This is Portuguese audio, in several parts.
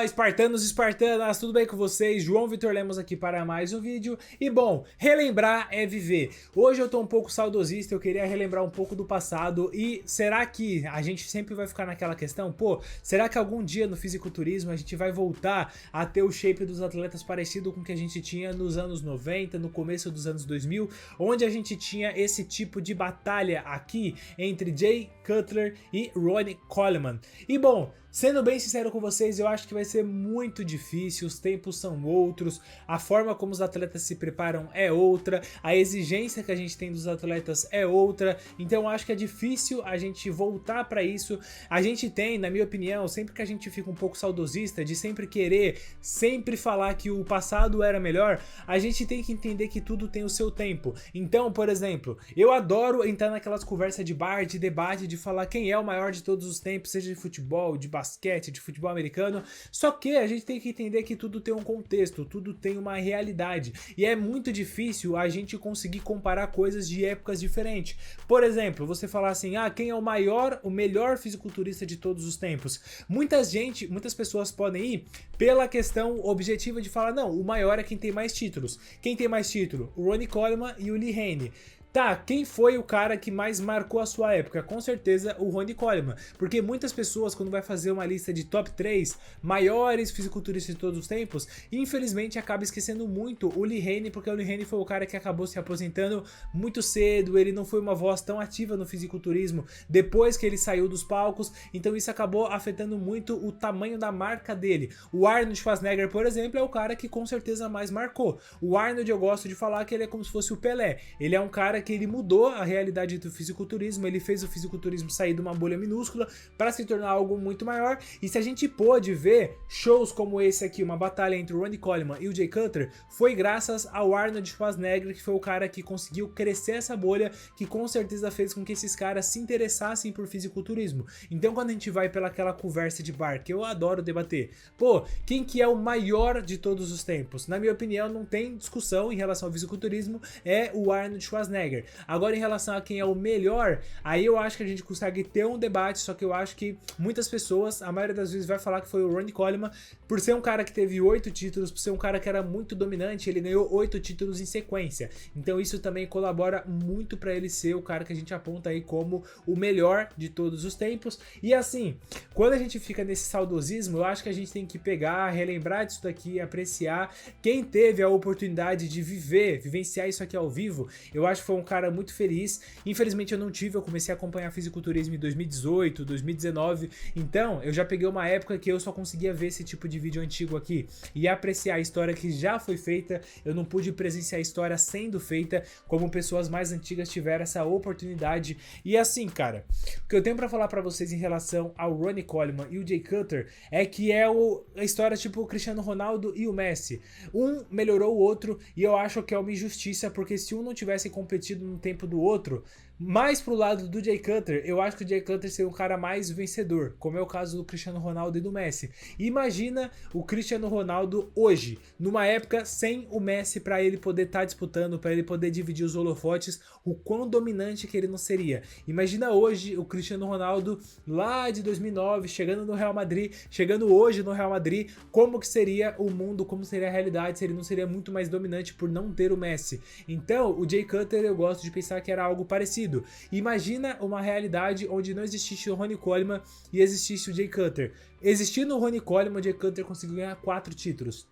Fala, espartanos e espartanas, tudo bem com vocês? João Vitor Lemos aqui para mais um vídeo. E bom, relembrar é viver. Hoje eu tô um pouco saudosista, eu queria relembrar um pouco do passado. E será que a gente sempre vai ficar naquela questão? Pô, será que algum dia no fisiculturismo a gente vai voltar a ter o shape dos atletas parecido com o que a gente tinha nos anos 90, no começo dos anos 2000, onde a gente tinha esse tipo de batalha aqui entre Jay Cutler e Ronnie Coleman? E bom, sendo bem sincero com vocês, eu acho que vai ser muito difícil, os tempos são outros, a forma como os atletas se preparam é outra, a exigência que a gente tem dos atletas é outra, então eu acho que é difícil a gente voltar para isso. A gente tem, na minha opinião, sempre que a gente fica um pouco saudosista, de sempre querer, sempre falar que o passado era melhor, a gente tem que entender que tudo tem o seu tempo. Então, por exemplo, eu adoro entrar naquelas conversas de bar, de debate, de falar quem é o maior de todos os tempos, seja de futebol, de basquete, de futebol americano, só que a gente tem que entender que tudo tem um contexto, tudo tem uma realidade, e é muito difícil a gente conseguir comparar coisas de épocas diferentes. Por exemplo, você falar assim, quem é o melhor fisiculturista de todos os tempos? Muitas pessoas podem ir pela questão objetiva de falar, não, o maior é quem tem mais títulos. Quem tem mais título? O Ronnie Coleman e o Lee Haney. Tá, quem foi o cara que mais marcou a sua época? Com certeza o Ronnie Coleman, porque muitas pessoas, quando vai fazer uma lista de top 3 maiores fisiculturistas de todos os tempos, infelizmente acaba esquecendo muito o Lee Haney, porque o Lee Haney foi o cara que acabou se aposentando muito cedo, ele não foi uma voz tão ativa no fisiculturismo depois que ele saiu dos palcos, então isso acabou afetando muito o tamanho da marca dele. O Arnold Schwarzenegger, por exemplo, é o cara que com certeza mais marcou. O Arnold, eu gosto de falar que ele é como se fosse o Pelé, ele é um cara que ele mudou a realidade do fisiculturismo, ele fez o fisiculturismo sair de uma bolha minúscula para se tornar algo muito maior, e se a gente pôde ver shows como esse aqui, uma batalha entre o Ronnie Coleman e o Jay Cutler, foi graças ao Arnold Schwarzenegger, que foi o cara que conseguiu crescer essa bolha, que com certeza fez com que esses caras se interessassem por fisiculturismo. Então quando a gente vai pelaquela conversa de bar, que eu adoro debater, pô, quem que é o maior de todos os tempos? Na minha opinião, não tem discussão em relação ao fisiculturismo, é o Arnold Schwarzenegger. Agora, em relação a quem é o melhor, aí eu acho que a gente consegue ter um debate, só que eu acho que muitas pessoas, a maioria das vezes, vai falar que foi o Ronnie Coleman, por ser um cara que teve 8 títulos, por ser um cara que era muito dominante, ele ganhou 8 títulos em sequência. Então isso também colabora muito para ele ser o cara que a gente aponta aí como o melhor de todos os tempos. E assim, quando a gente fica nesse saudosismo, eu acho que a gente tem que pegar, relembrar disso daqui, apreciar. Quem teve a oportunidade de vivenciar isso aqui ao vivo, eu acho que foi um cara muito feliz. Infelizmente eu não tive, eu comecei a acompanhar fisiculturismo em 2018, 2019, então eu já peguei uma época que eu só conseguia ver esse tipo de vídeo antigo aqui e apreciar a história que já foi feita. Eu não pude presenciar a história sendo feita como pessoas mais antigas tiveram essa oportunidade. E assim, cara, o que eu tenho pra falar pra vocês em relação ao Ronnie Coleman e o Jay Cutler é que é a história tipo o Cristiano Ronaldo e o Messi. Um melhorou o outro e eu acho que é uma injustiça, porque se um não tivesse competido no tempo do outro, mais pro lado do Jay Cutler, eu acho que o Jay Cutler seria um cara mais vencedor, como é o caso do Cristiano Ronaldo e do Messi. Imagina o Cristiano Ronaldo hoje, numa época sem o Messi, para ele poder estar disputando, para ele poder dividir os holofotes, o quão dominante que ele não seria. Imagina hoje o Cristiano Ronaldo lá de 2009, chegando no Real Madrid, chegando hoje no Real Madrid, como que seria o mundo, como seria a realidade, se ele não seria muito mais dominante por não ter o Messi. Então, o Jay Cutler, eu gosto de pensar que era algo parecido. Imagina uma realidade onde não existisse o Ronnie Coleman e existisse o Jay Cutler. Existindo o Ronnie Coleman, o Jay Cutler conseguiu ganhar 4 títulos.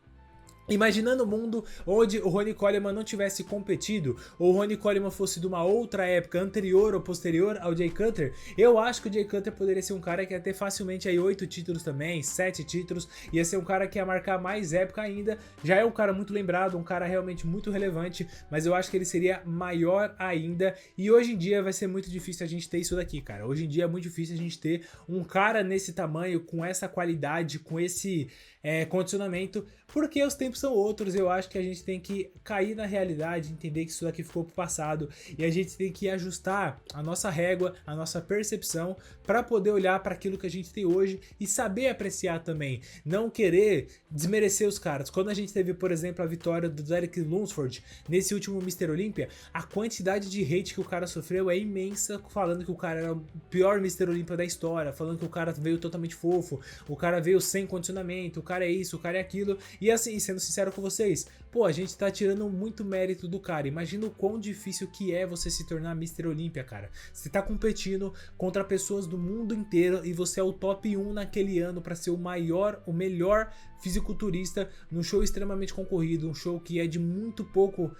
Imaginando um mundo onde o Ronnie Coleman não tivesse competido, ou o Ronnie Coleman fosse de uma outra época anterior ou posterior ao Jay Cutler, eu acho que o Jay Cutler poderia ser um cara que ia ter facilmente aí 8 títulos também, 7 títulos, ia ser um cara que ia marcar mais época ainda. Já é um cara muito lembrado, um cara realmente muito relevante, mas eu acho que ele seria maior ainda, e hoje em dia vai ser muito difícil a gente ter isso daqui, cara. Hoje em dia é muito difícil a gente ter um cara nesse tamanho, com essa qualidade, com esse condicionamento, porque os tempos tempos são outros, eu acho que a gente tem que cair na realidade, entender que isso daqui ficou pro passado e a gente tem que ajustar a nossa régua, a nossa percepção para poder olhar para aquilo que a gente tem hoje e saber apreciar também, não querer desmerecer os caras. Quando a gente teve, por exemplo, a vitória do Derek Lunsford nesse último Mr. Olympia, a quantidade de hate que o cara sofreu é imensa, falando que o cara era o pior Mr. Olympia da história, falando que o cara veio totalmente fofo, o cara veio sem condicionamento, o cara é isso, o cara é aquilo. E assim, sendo sincero com vocês, pô, a gente tá tirando muito mérito do cara. Imagina o quão difícil que é você se tornar Mr. Olympia, cara. Você tá competindo contra pessoas do mundo inteiro e você é o top 1 naquele ano para ser o maior, o melhor fisiculturista num show extremamente concorrido, um show que é de muito pouco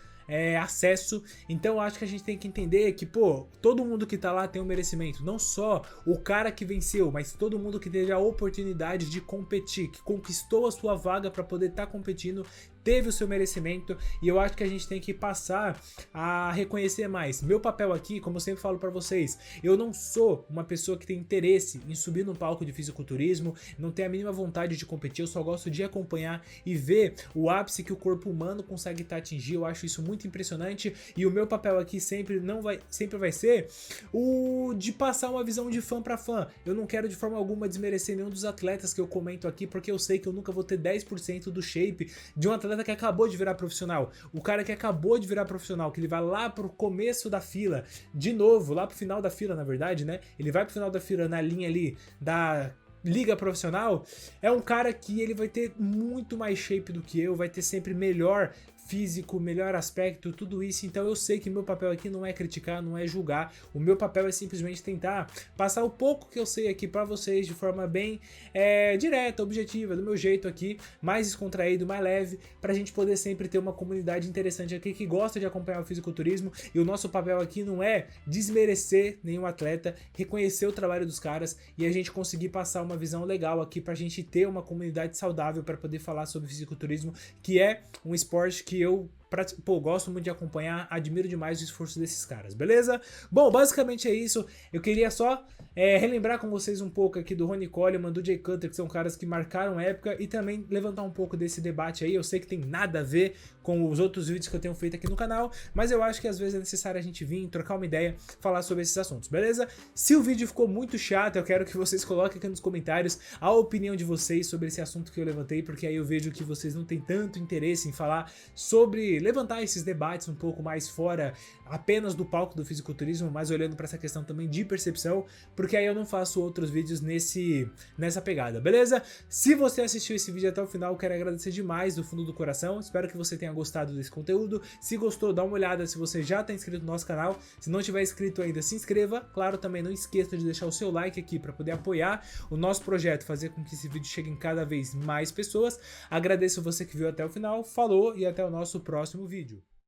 acesso. Então eu acho que a gente tem que entender que, pô, todo mundo que tá lá tem um merecimento, não só o cara que venceu, mas todo mundo que teve a oportunidade de competir, que conquistou a sua vaga para poder estar competindo, teve o seu merecimento. E eu acho que a gente tem que passar a reconhecer mais. Meu papel aqui, como eu sempre falo para vocês, eu não sou uma pessoa que tem interesse em subir no palco de fisiculturismo, não tenho a mínima vontade de competir, eu só gosto de acompanhar e ver o ápice que o corpo humano consegue atingir. Eu acho isso muito impressionante e o meu papel aqui sempre vai ser o de passar uma visão de fã para fã. Eu não quero de forma alguma desmerecer nenhum dos atletas que eu comento aqui, porque eu sei que eu nunca vou ter 10% do shape de um atleta que acabou de virar profissional. O cara que acabou de virar profissional, que ele vai lá pro começo da fila, de novo, lá pro final da fila, na verdade, né? Ele vai pro final da fila na linha ali da liga profissional, é um cara que ele vai ter muito mais shape do que eu, vai ter sempre melhor físico, melhor aspecto, tudo isso. Então eu sei que meu papel aqui não é criticar, não é julgar, o meu papel é simplesmente tentar passar o pouco que eu sei aqui pra vocês de forma bem direta, objetiva, do meu jeito aqui, mais descontraído, mais leve, pra gente poder sempre ter uma comunidade interessante aqui que gosta de acompanhar o fisiculturismo. E o nosso papel aqui não é desmerecer nenhum atleta, reconhecer o trabalho dos caras e a gente conseguir passar uma visão legal aqui pra gente ter uma comunidade saudável para poder falar sobre fisiculturismo, que é um esporte que eu gosto muito de acompanhar, admiro demais o esforço desses caras, beleza? Bom, basicamente é isso. Eu queria só relembrar com vocês um pouco aqui do Ronnie Coleman, do Jay Cutler, que são caras que marcaram época, e também levantar um pouco desse debate aí. Eu sei que tem nada a ver com os outros vídeos que eu tenho feito aqui no canal, mas eu acho que às vezes é necessário a gente vir, trocar uma ideia, falar sobre esses assuntos, beleza? Se o vídeo ficou muito chato, eu quero que vocês coloquem aqui nos comentários a opinião de vocês sobre esse assunto que eu levantei, porque aí eu vejo que vocês não têm tanto interesse em falar sobre levantar esses debates um pouco mais fora apenas do palco do fisiculturismo, mas olhando para essa questão também de percepção, porque aí eu não faço outros vídeos nessa pegada, beleza? Se você assistiu esse vídeo até o final, eu quero agradecer demais do fundo do coração, espero que você tenha gostado desse conteúdo. Se gostou, dá uma olhada se você já está inscrito no nosso canal, se não tiver inscrito ainda, se inscreva, claro, também não esqueça de deixar o seu like aqui para poder apoiar o nosso projeto, fazer com que esse vídeo chegue em cada vez mais pessoas. Agradeço você que viu até o final, falou e até o nosso próximo vídeo.